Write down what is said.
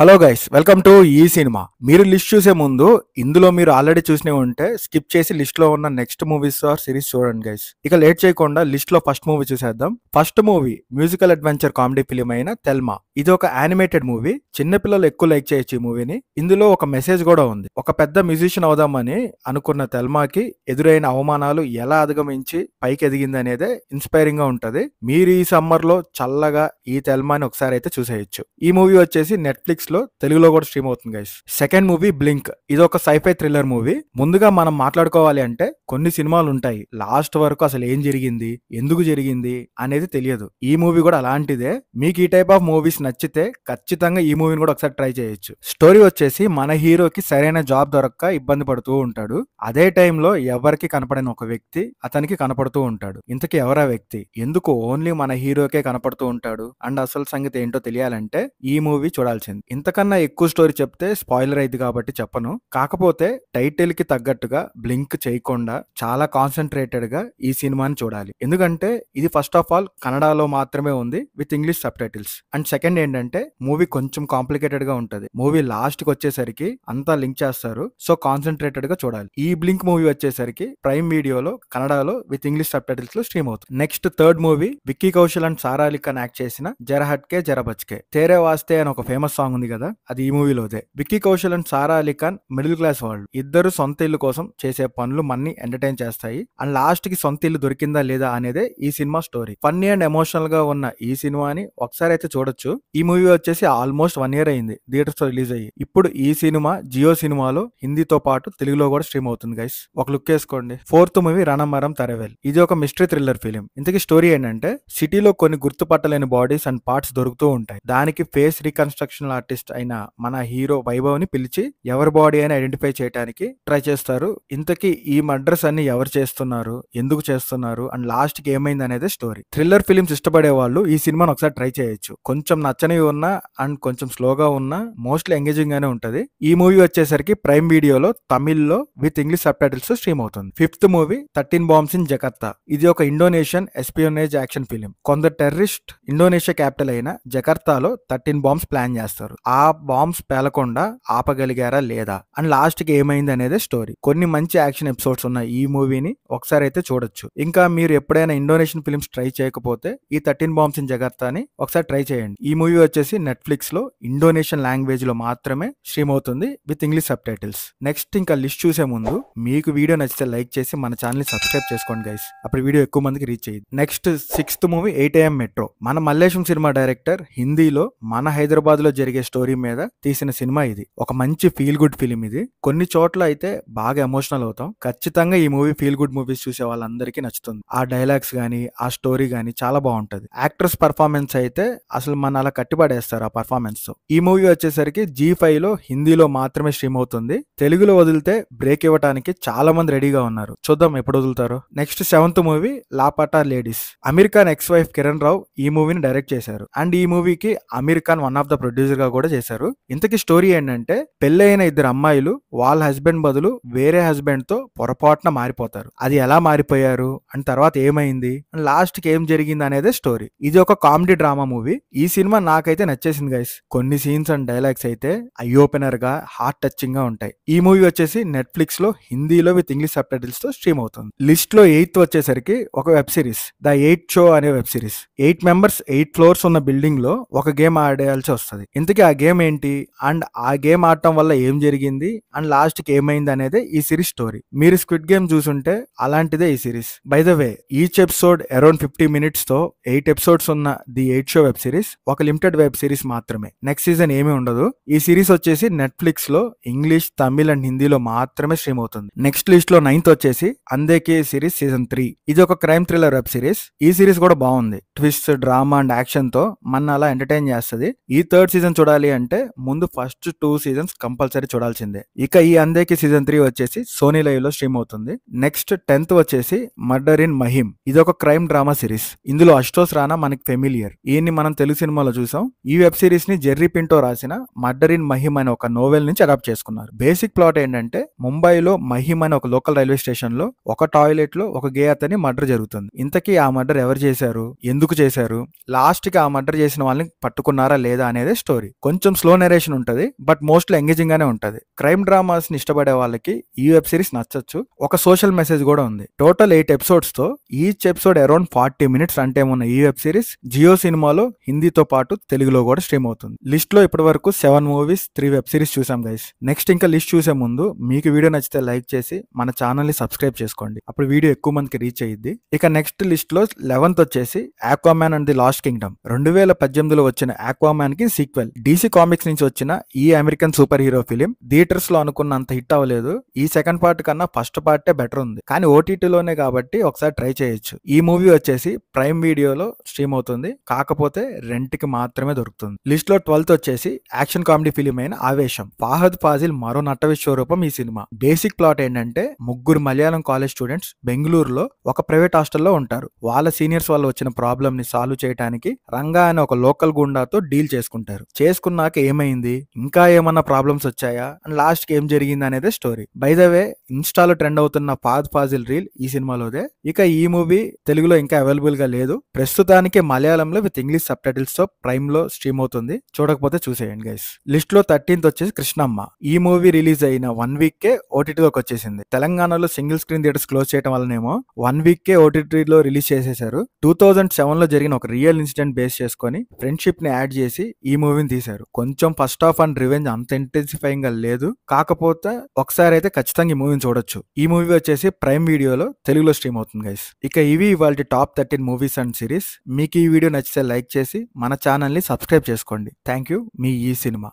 Hello guys, welcome to ఈ cinema. మీరు list చూసే ముందు ఇందులో మీరు ఆల్రెడీ చూసినవి ఉంటే స్కిప్ చేసి లిస్ట్ లో ఉన్న నెక్స్ట్ మూవీస్ ఆర్ సిరీస్ చూడండి గైస్. ఇక లేట్ చేయకుండా లిస్ట్ లో ఫస్ట్ మూవీ చూసేద్దాం. First movie musical adventure comedy film అయిన తెల్మా. ఇది ఒక యానిమేటెడ్ మూవీ. చిన్న పిల్లలు ఎక్కువ లైక్ చేయొచ్చు ఈ మూవీని. ఇందులో ఒక మెసేజ్ కూడా ఉంది. ఒక పెద్ద మ్యూజిషియన్ అవుదామని అనుకున్న తెల్మాకి ఎదురైన అవమానాలు ఎలా అధిగమించి పైకి ఎదిగింది అనేదే ఇన్స్పైరింగ్ గా ఉంటది. మీరు ఈ సమ్మర్ లో చల్లగా ఈ తెల్మాని ఒకసారి అయితే చూసేయచ్చు. ఈ మూవీ వచ్చేసి నెట్ఫ్లిక్స్ లో తెలుగులో కూడా స్ట్రీమ్ అవుతుంది గైస్. Second movie blink. ఇది ఒక సైఫై థ్రిల్లర్ మూవీ. ముందుగా మనం మాట్లాడుకోవాలి అంటే కొన్ని సినిమాలు ఉంటాయి లాస్ట్ వరకు అసలు ఏం జరిగింది, ఎందుకు జరిగింది అనేది తెలియదు. ఈ మూవీ కూడా అలాంటిదే. మీకు ఈ టైప్ ఆఫ్ మూవీస్ నచ్చితే ఖచ్చితంగా ఈ మూవీని కూడా ఒకసారి ట్రై చేయొచ్చు. స్టోరీ వచ్చేసి మన హీరోకి సరైన జాబ్ దొరక్క ఇబ్బంది పడుతూ ఉంటాడు. అదే టైంలో ఎవరికి కనపడని ఒక వ్యక్తి అతనికి కనపడుతూ ఉంటాడు. ఇంతకీ ఎవరా వ్యక్తి, ఎందుకు ఓన్లీ మన హీరోకే కనపడుతూ ఉంటాడు అండ్ అసలు సంగతి ఏంటో తెలియాలంటే ఈ మూవీ చూడాల్సింది. ఇంతకన్నా ఎక్కువ స్టోరీ చెప్తే స్పాయిలర్ అయింది కాబట్టి చెప్పను. కాకపోతే టైటిల్ కి తగ్గట్టుగా బ్లింక్ చేయకుండా చాలా కాన్సన్ట్రేటెడ్ గా ఈ సినిమాని చూడాలి. ఎందుకంటే ఇది ఫస్ట్ ఆఫ్ ఆల్ కన్నడలో మాత్రమే ఉంది with English sub titles. And second ఏంటంటే మూవీ కొంచెం కాంప్లికేటెడ్ గా ఉంటది. మూవీ లాస్ట్ కి వచ్చేసరికి అంతా లింక్ చేస్తారు. సో కాన్సన్ట్రేటెడ్ గా చూడాలి. ఈ బ్లింక్ మూవీ వచ్చేసరికి ప్రైమ్ వీడియోలో కన్నడలో విత్ ఇంగ్లీష్ సబ్ టైటిల్స్ లో స్ట్రీమ్ అవుతుంది. Next third movie Vicky Kaushal and Sara Ali Khan act చేసిన జర హట్కే జర బచ్కే. తేరే వాస్తే అని ఒక ఫేమస్ సాంగ్ ఉంది కదా, అది ఈ మూవీలోదే. Vicky Kaushal and Sara Ali Khan middle class వాళ్ళు. ఇద్దరు సొంత ఇల్లు కోసం చేసే పనులు మన్ని ఎంటర్టైన్ చేస్తాయి. అండ్ లాస్ట్ కి సొంత ఇల్లు దొరికిందా లేదా అనేదే ఈ cinema story. Funny and emotional గా ఉన్న ఈ సినిమాని ఒకసారి అయితే చూడొచ్చు. ఈ మూవీ వచ్చేసి ఆల్మోస్ట్ 1 year అయింది థియేటర్స్ లో రిలీజ్ అయ్యి. ఇప్పుడు ఈ సినిమా జియో సినిమాలో హిందీతో పాటు తెలుగులో కూడా స్ట్రీమ్ అవుతుంది గైస్. ఒక లుక్ వేసుకోండి. Fourth movie Ranam Aram Thavarel. ఇది ఒక మిస్టరీ థ్రిల్లర్ ఫిలిం. ఇంతకీ స్టోరీ ఏంటంటే సిటీలో కొన్ని గుర్తుపట్టలేని బాడీస్ అండ్ పార్ట్స్ దొరుకుతూ ఉంటాయి. దానికి ఫేస్ రీకన్స్ట్రక్షన్ ఆర్టిస్ట్ అయిన మన హీరో వైభవ్ ని పిలిచి ఎవరి బాడీ అని ఐడెంటిఫై చేయడానికి ట్రై చేస్తారు. ఇంతకీ ఈ మర్డర్స్ అన్ని ఎవరు చేస్తున్నారు, ఎందుకు చేస్తున్నారు అండ్ లాస్ట్ కి ఏమైంది అనేది స్టోరీ. థ్రిల్లర్ ఫిలిమ్స్ ఇష్టపడే వాళ్ళు ఈ సినిమాని ఒకసారి ట్రై చేయొచ్చు. కొంచెం నచ్చనివి ఉన్నా అండ్ కొంచెం స్లోగా ఉన్నా మోస్ట్లీ ఎంగేజింగ్ గానే ఉంటది. ఈ మూవీ వచ్చేసరికి ప్రైమ్ వీడియోలో తమిళ్లో with English subtitles stream అవుతుంది. Fifth movie 13 bombs in Jakarta. ఇది ఒక ఇండోనేషియన్ ఎస్పియోనేజ్ యాక్షన్ ఫిలిం. కొందరు టెర్రరిస్ట్ ఇండోనేషియా క్యాపిటల్ అయిన జకర్తాలో 13 బాంబ్స్ ప్లాన్ చేస్తారు. ఆ బాంబ్స్ పేలకుండా ఆపగలిగారా లేదా అండ్ లాస్ట్ కి ఏమైంది అనేది స్టోరీ. కొన్ని మంచి యాక్షన్ ఎపిసోడ్స్ ఉన్న ఈ మూవీని ఒకసారి అయితే చూడొచ్చు. ఇంకా మీరు ఎప్పుడైనా ఇండోనేషియన్ ఫిల్మ్స్ ట్రై చేయకపోతే ఈ 13 బాంబ్స్ ఇన్ జకర్తాని ఒకసారి ట్రై చేయండి. ఈ మూవీ వచ్చేసి నెట్ఫ్లిక్స్ లో ఇండోనేషియన్ లాంగ్వేజ్ లో మాత్రమే స్ట్రీమ్ అవుతుంది with English sub titles. Next ఇంకా లిస్ట్ చూసే ముందు మీకు వీడియో నచ్చితే లైక్ చేసి మన ఛానల్ ని సబ్స్క్రైబ్ చేసుకోండి గైస్. అప్పుడు వీడియో ఎక్కువ మందికి రీచ్ అయ్యింది. Next sixth movie 8 AM metro. మన మల్లేశం సినిమా డైరెక్టర్ హిందీలో మన హైదరాబాద్ లో జరిగే స్టోరీ మీద తీసిన సినిమా ఇది. ఒక మంచి ఫీల్ గుడ్ ఫిలిం ఇది. కొన్ని చోట్ల అయితే బాగా ఎమోషనల్ అవుతాం. ఖచ్చితంగా ఈ మూవీ ఫీల్ గుడ్ మూవీస్ చూసే వాళ్ళందరికీ నచ్చుతుంది. ఆ డైలాగ్స్ గానీ ఆ స్టోరీ గానీ చాలా బాగుంటది. యాక్టర్స్ పర్ఫార్మెన్స్ అయితే అసలు మన అలా కట్టిపడేస్తారు ఆ పర్ఫార్మెన్స్ తో. ఈ మూవీ వచ్చేసరికి G5 లో హిందీలో మాత్రమే స్ట్రీమ్ అవుతుంది. తెలుగులో వదిలితే బ్రేక్ ఇవ్వడానికి చాలా మంది రెడీగా ఉన్నారు. చూద్దాం ఎప్పుడు వదులుతారో. Next seventh movie Laapataa ladies. Aamir Khan ex wife Kiran Rao ఈ మూవీని డైరెక్ట్ చేశారు. అండ్ ఈ మూవీకి Aamir Khan one of the producer గా కూడా చేశారు. ఇంతకీ స్టోరీ ఏంటంటే పెళ్ళైన ఇద్దరు అమ్మాయిలు వాళ్ళ హస్బెండ్ బదులు వేరే హస్బెండ్ తో పొరపాటున మారిపోతారు. అది ఎలా మారిపోయారు అండ్ తర్వాత ఏమైంది అండ్ లాస్ట్ కి ఏం జరిగింది అనేది స్టోరీ. ఇది ఒక కామెడీ డ్రామా మూవీ. ఈ సినిమా నాకైతే నచ్చేసింది గైస్. కొన్ని సీన్స్ అండ్ డైలాగ్స్ అయితే ఐ ఓపెనర్ గా హార్ట్ టచింగ్ గా ఉంటాయి. ఈ మూవీ వచ్చేసి నెట్ఫ్లిక్స్ లో హిందీలో విత్ ఇంగ్లీష్ సబ్ టైటిల్స్ తో స్ట్రీమ్ అవుతుంది. లిస్ట్ లో 8th వచ్చేసరికి ఒక వెబ్ సిరీస్ ద 8 షో అనే వెబ్ సిరీస్. 8 మెంబర్స్ 8 ఫ్లోర్స్ ఉన్న బిల్డింగ్ లో ఒక గేమ్ ఆడేయాల్సి వస్తుంది. ఇంతకీ ఆ గేమ్ ఏంటి అండ్ ఆ గేమ్ ఆడటం వల్ల ఏం జరిగింది అండ్ లాస్ట్ కి ఏమైంది అనేది ఈ సిరీస్ స్టోరీ. మీరు స్క్విడ్ గేమ్ చూసుంటే అలాంటిదే ఈ series. By the way each episode around 50 minutes తో 8 ఎపిసోడ్స్ ఉన్న ది 8 షో వెబ్ సిరీస్ ఒక లిమిటెడ్ వెబ్ సిరీస్ మాత్రమే. నెక్స్ట్ సీజన్ ఏమీ ఉండదు. ఈ సిరీస్ వచ్చేసి నెట్ఫ్లిక్స్ లో ఇంగ్లీష్, తమిళ్ అండ్ హిందీలో మాత్రమే స్ట్రీమ్ అవుతుంది. నెక్స్ట్ లిస్ట్ లో 9th వచ్చేసి అందేకే సిరీస్ సీజన్ 3. ఇది ఒక క్రైమ్ థ్రిల్లర్ వెబ్ సిరీస్. ఈ సిరీస్ కూడా బాగుంది. ట్విస్ట్, డ్రామా అండ్ యాక్షన్ తో మన అలా ఎంటర్టైన్ చేస్తుంది. ఈ 3rd సీజన్ చూడాలి అంటే ముందు ఫస్ట్ 2 సీజన్స్ కంపల్సరీ చూడాల్సిందే. ఇక ఈ అందేకి సీజన్ 3 వచ్చేసి సోనీ లైవ్ లో స్ట్రీమ్ అవుతుంది. నెక్స్ట్ 10th వచ్చేసి మర్డర్ ఇన్ మహిమ్. ఇది ఒక క్రైమ్ డ్రామా సిరీస్. ఇందులో అశోక్ రాణా మనకి ఫెమిలియర్. ఈయన్ని మనం తెలుగు సినిమాలో చూసాం. ఈ వెబ్ సిరీస్ ని జెర్రీ పింటో రాసిన మర్డర్ ఇన్ మహిమ్ అనే ఒక నోవెల్ నుంచి అడాప్ట్ చేసుకున్నారు. బేసిక్ ప్లాట్ ఏంటంటే ముంబైలో మహిమ్ అనే ఒక లోకల్ రైల్వే స్టేషన్ లో ఒక టాయిలెట్ లో ఒక గే అతని మర్డర్ జరుగుతుంది. ఇంతకీ ఆ మర్డర్ ఎవరు చేశారు, ఎందుకు చేశారు, లాస్ట్ కి ఆ మర్డర్ చేసిన వాళ్ళని పట్టుకున్నారా లేదా అనేది స్టోరీ. కొంచెం స్లో నరేషన్ ఉంటది, బట్ మోస్ట్లీ ఎంగేజింగ్ గానే ఉంటది. క్రైమ్ డ్రామాస్ ని ఇష్టపడే వాళ్ళకి ఈ వెబ్ సిరీస్ నచ్చొచ్చు. ఒక సోషల్ మెసేజ్ కూడా ఉంది. టోటల్ 8 ఎపిసోడ్స్ తో ఈచ్ ఎపిసోడ్ అరౌండ్ 40 మినిట్స్ అంటే ఉన్న ఈ వెబ్ సిరీస్ జియో సినిమాలో హిందీతో పాటు తెలుగులో కూడా స్ట్రీమ్ అవుతుంది. లిస్ట్ లో ఇప్పటి వరకు 7 మూవీస్ 3 వెబ్ సిరీస్ చూసాం గైస్. నెక్స్ట్ ఇంకా లిస్ట్ చూసే ముందు మీకు వీడియో నచ్చితే లైక్ చేసి మన ఛానల్ ని సబ్స్క్రైబ్ చేసుకోండి, అప్పుడు వీడియో ఎక్కువ మందికి రీచ్ అయ్యిద్ది. ఇక నెక్స్ట్ లిస్ట్ లో 11th వచ్చేసి Aquaman and the lost kingdom. 2018లో వచ్చిన ఆక్వామ్యాన్ కి సీక్వెల్. డీసీ కామిక్స్ నుంచి వచ్చిన ఈ American super hero film theatres లో అనుకున్నంత హిట్ అవ్వలేదు. ఈ సెకండ్ పార్ట్ కన్నా ఫస్ట్ పార్టే బెటర్ ఉంది, కానీ ఓటీటీలోనే కాబట్టి ఒకసారి ట్రై చేయొచ్చు. ఈ మూవీ వచ్చేసి ప్రైమ్ వీడియోలో స్ట్రీమ్ అవుతుంది, కాకపోతే రెంట్ కి మాత్రమే దొరుకుతుంది. లిస్ట్ లో 12th వచ్చేసి యాక్షన్ కామెడీ ఫిలిం అయిన ఆవేశం. ఫహద్ ఫాజిల్ మరో నట విశ్వరూపం ఈ సినిమా. బేసిక్ ప్లాట్ ఏంటంటే ముగ్గురు మలయాళం కాలేజ్ స్టూడెంట్స్ బెంగళూరులో ఒక ప్రైవేట్ హాస్టల్లో ఉంటారు. వాళ్ళ సీనియర్స్ వల్ల వచ్చిన ప్రాబ్లమ్ ని సాల్వ్ చేయడానికి రంగా అనే ఒక లోకల్ గుండాతో డీల్ చేసుకుంటారు. చేసుకున్నాక ఏమైంది, ఇంకా ఏమన్నా ప్రాబ్లమ్స్ వచ్చాయా, అండ్ లాస్ట్ కి ఏం జరిగింది అనేది స్టోరీ. బై ద వే ఇన్స్టాలో ట్రెండ్ అవుతున్న ఫహద్ ఫాజిల్ రీల్ ఈ సినిమాలోదే. ఇక ఈ మూవీ తెలుగులో ఇంకా అవైలబుల్ గా లేదు. ప్రస్తుతానికి మలయాళంలో విత్ ఇంగ్లీష్ సబ్ టైటిల్స్ తో ప్రైమ్ లో స్ట్రీమ్ అవుతుంది, చూడకపోతే చూసేయండి గైస్. లిస్ట్ లో 13th వచ్చేసి కృష్ణమ్మ. ఈ మూవీ రిలీజ్ అయిన 1 వీక్ కే ఓటీటీలోకి వచ్చేసింది. తెలంగాణలో సింగిల్ స్క్రీన్ థియేటర్స్ క్లోజ్ చేయడం వల్లనేమో 1 వీక్ కే ఓటీటీలో రిలీజ్ చేసేశారు. 2007లో జరిగిన ఒక రియల్ ఇన్సిడెంట్ బేస్ చేసుకొని ఫ్రెండ్షిప్ ని యాడ్ చేసి ఈ మూవీని తీశారు. కొంచెం ఫస్ట్ హాఫ్ అండ్ రివెంజ్ అంత ఇంటెన్సిఫైయింగ్ గా లేదు, కాకపోతే ఒకసారి అయితే ఖచ్చితంగా ఈ మూవీని చూడొచ్చు. ఈ మూవీ వచ్చేసి ప్రైమ్ వీడియోలో తెలుగులో స్ట్రీమ్ అవుతుంది గైస్. ఇక ఇవి ఇవాళ టాప్ 13 మూవీస్ అండ్ సిరీస్. మీకు ఈ వీడియో నచ్చితే లైక్ చేసి మన ఛానల్ ని సబ్స్క్రైబ్ చేసుకోండి. థ్యాంక్ యూ, మీ ఈ సినిమా.